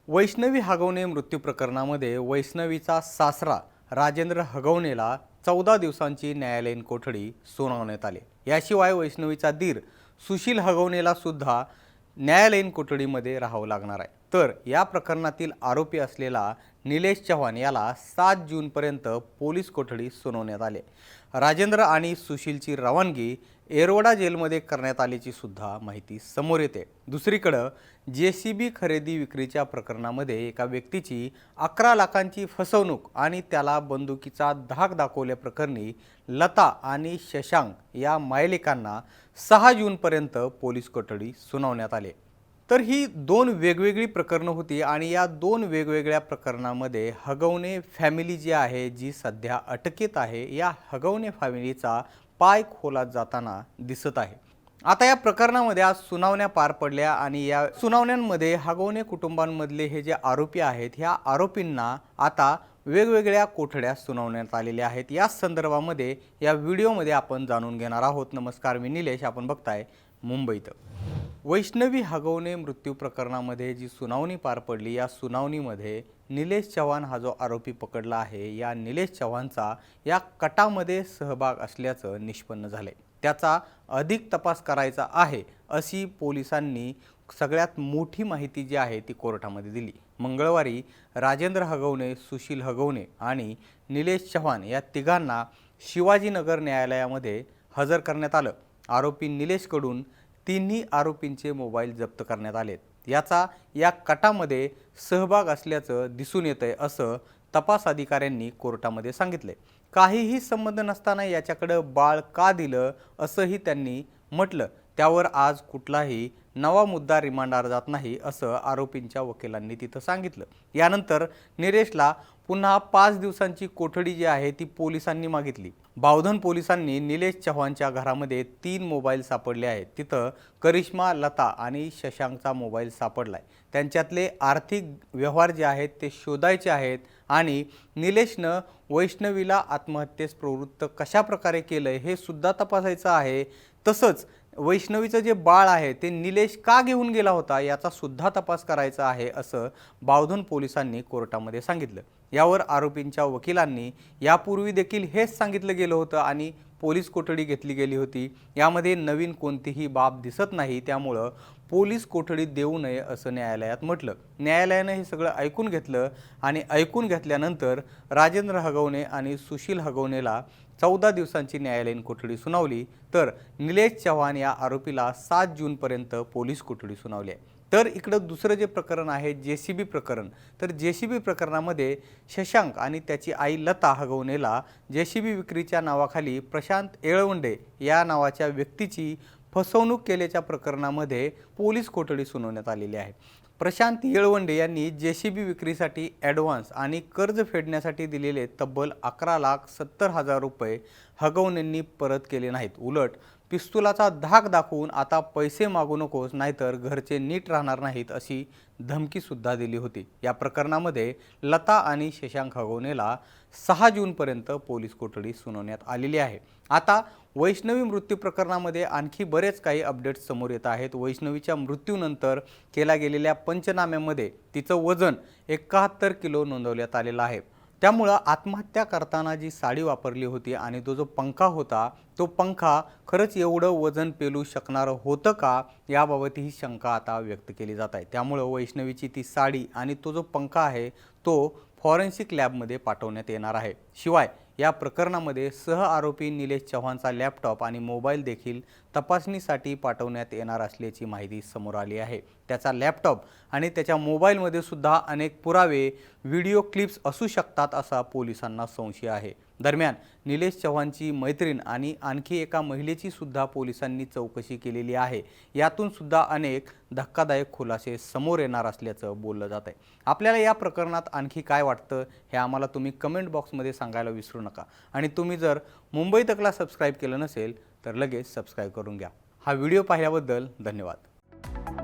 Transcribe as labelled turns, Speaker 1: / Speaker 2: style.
Speaker 1: वैष्णवी हगवणे मृत्यू प्रकरणामध्ये वैष्णवीचा सासरा राजेंद्र हगवणेला 14 दिवसांची न्यायालयीन कोठडी सुनावण्यात आली। याशिवाय वैष्णवीचा दीर सुशील हगवणेला सुद्धा न्यायालयीन कोठडीमध्ये राहावं लागणार आहे। तर या प्रकरणातील आरोपी असलेला निलेश चव्हाण याला 7 जूनपर्यंत पोलीस कोठडी सुनावण्यात आली। राजेंद्र आणि सुशीलची रवानगी एरवडा जेलमध्ये करण्यात आल्याची सुद्धा माहिती समोर येते। दुसरीकडे जेसीबी खरेदी विक्रीच्या प्रकरणामध्ये एका व्यक्तीची 11 लाखांची फसवणूक आणि त्याला बंदुकीचा धाक दाखवल्याप्रकरणी लता आणि शशांक या मायलेकांना 6 जूनपर्यंत पोलीस कोठडी सुनावण्यात आली। तर ही दोन वेगवेगळी प्रकरणं होती आणि या दोन वेगवेगळ्या प्रकरणांमध्ये हगवणे फॅमिली जी आहे जी सध्या अटकेत आहे, या हगवणे फॅमिलीचा पाय खोलात जाताना दिसत आहे। आता या प्रकरणामध्ये आज सुनावण्या पार पडल्या आणि या सुनावण्यांमध्ये हगवणे कुटुंबांमधले हे जे आरोपी आहेत, ह्या आरोपींना आता वेगवेगळ्या कोठड्या सुनावण्यात आलेल्या आहेत। या संदर्भामध्ये या व्हिडिओमध्ये आपण जाणून घेणार आहोत। नमस्कार, मी निलेश, आपण बघताय मुंबईत। वैष्णवी हगवणे मृत्यू प्रकरणामध्ये जी सुनावणी पार पडली, या सुनावणीमध्ये निलेश चव्हाण हा जो आरोपी पकडला आहे, या निलेश चव्हाणचा या कटामध्ये सहभाग असल्याचं निष्पन्न झाले। त्याचा अधिक तपास करायचा आहे अशी पोलिसांनी सगळ्यात मोठी माहिती जी आहे ती कोर्टामध्ये दिली। मंगळवारी राजेंद्र हगवणे, सुशील हगवणे आणि निलेश चव्हाण या तिघांना शिवाजीनगर न्यायालयामध्ये हजर करण्यात आलं। आरोपी निलेशकडून तिन्ही आरोपींचे मोबाईल जप्त करण्यात आलेत। याचा या कटामध्ये सहभाग असल्याचं दिसून येतंय असं तपास अधिकाऱ्यांनी कोर्टामध्ये सांगितले। काहीही संबंध नसताना याच्याकडे बाळ का दिलं असंही त्यांनी म्हटलं। त्यावर आज कुठलाही नवा मुद्दा रिमांडर जात नाही असं आरोपींच्या वकिलांनी तिथं सांगितलं। यानंतर निलेशला पुन्हा 5 दिवसांची कोठडी जी आहे ती पोलिसांनी मागितली। बावधन पोलिसांनी निलेश चव्हाणच्या घरामध्ये 3 मोबाईल सापडले आहेत। तिथं करिश्मा, लता आणि शशांकचा मोबाईल सापडलाय। त्यांच्यातले आर्थिक व्यवहार जे आहेत ते शोधायचे आहेत आणि निलेशनं वैष्णवीला आत्महत्येस प्रवृत्त कशा प्रकारे केलंय हे सुद्धा तपासायचं आहे। तसंच वैष्णवीचं जे बाळ आहे ते निलेश का घेऊन गेला होता याचा सुद्धा तपास करायचा आहे असं बावधन पोलिसांनी कोर्टामध्ये सांगितलं। यावर आरोपींच्या वकिलांनी यापूर्वी देखील हेच सांगितलं गेलं होतं आणि पोलीस कोठडी घेतली गेली होती। यामध्ये नवीन कोणतीही बाब दिसत नाही, त्यामुळं पोलीस कोठडी देऊ नये असं न्यायालयात म्हटलं। न्यायालयानं हे सगळं ऐकून घेतलं आणि ऐकून घेतल्यानंतर राजेंद्र हगवणे आणि सुशील हगवणेला 14 दिवसांची न्यायालयीन कोठडी सुनावली। तर निलेश चव्हाण या आरोपीला 7 जूनपर्यंत पोलीस कोठडी सुनावली आहे। तर इकडं दुसरं जे प्रकरण आहे जेसीबी प्रकरण, तर जेसीबी प्रकरणामध्ये शशांक आणि त्याची आई लता हगवणेला जेसीबी विक्रीच्या नावाखाली प्रशांत येळवंडे या नावाच्या व्यक्तीची फसवणूक केल्याच्या प्रकरणामध्ये पोलीस कोठडी सुनावण्यात आलेली आहे। प्रशांत येळवंडे यांनी जेसीबी विक्रीसाठी ॲडव्हान्स आणि कर्ज फेडण्यासाठी दिलेले तब्बल 11,70,000 रुपये हगवणेंनी परत केले नाहीत। उलट पिस्तुलाचा धाक दाखवून आता पैसे मागू नकोस नाहीतर घरचे नीट राहणार नाहीत अशी धमकी सुद्धा दिली होती। या प्रकरणामध्ये लता आणि शशांक हगवणेला 6 जूनपर्यंत पोलीस कोठडी सुनावण्यात आलेली आहे। आता वैष्णवी मृत्यू प्रकरणामध्ये आणखी बरेच काही अपडेट्स समोर येत आहेत। वैष्णवीच्या मृत्यूनंतर केल्या गेलेल्या पंचनाम्यामध्ये तिचं वजन 71 किलो नोंदवण्यात आलेलं आहे। त्यामुळं आत्महत्या करताना जी साडी वापरली होती आणि तो जो पंखा होता, तो पंखा खरंच एवढं वजन पेलू शकणारं होतं का याबाबत ही शंका आता व्यक्त केली जात आहे। त्यामुळं वैष्णवीची ती साडी आणि तो जो पंखा आहे तो फॉरेन्सिक लॅबमध्ये पाठवण्यात येणार आहे। शिवाय या प्रकरणामध्ये सह आरोपी निलेश चव्हाणचा लॅपटॉप आणि मोबाईल देखील तपासणीसाठी पाठवण्यात येणार असल्याची माहिती समोर आली आहे। त्याचा लॅपटॉप आणि त्याच्या मोबाईलमध्ये सुद्धा अनेक पुरावे, व्हिडिओ क्लिप्स असू शकतात असा पोलिसांना संशय आहे। दरम्यान निलेश चव्हाणची मैत्रीण आणि आणखी एका महिलेची सुद्धा पोलिसांनी चौकशी केलेली आहे। यातून सुद्धा अनेक धक्कादायक खुलासे समोर येणार असल्याचं बोललं जात आहे। आपल्याला या प्रकरणात आणखी काय वाटतं हे आम्हाला तुम्ही कमेंट बॉक्समध्ये सांगायला विसरू नका आणि तुम्ही जर मुंबई तकला सबस्क्राईब केलं नसेल तर लगेच सबस्क्राईब करून घ्या। हा व्हिडिओ पाहिल्याबद्दल धन्यवाद।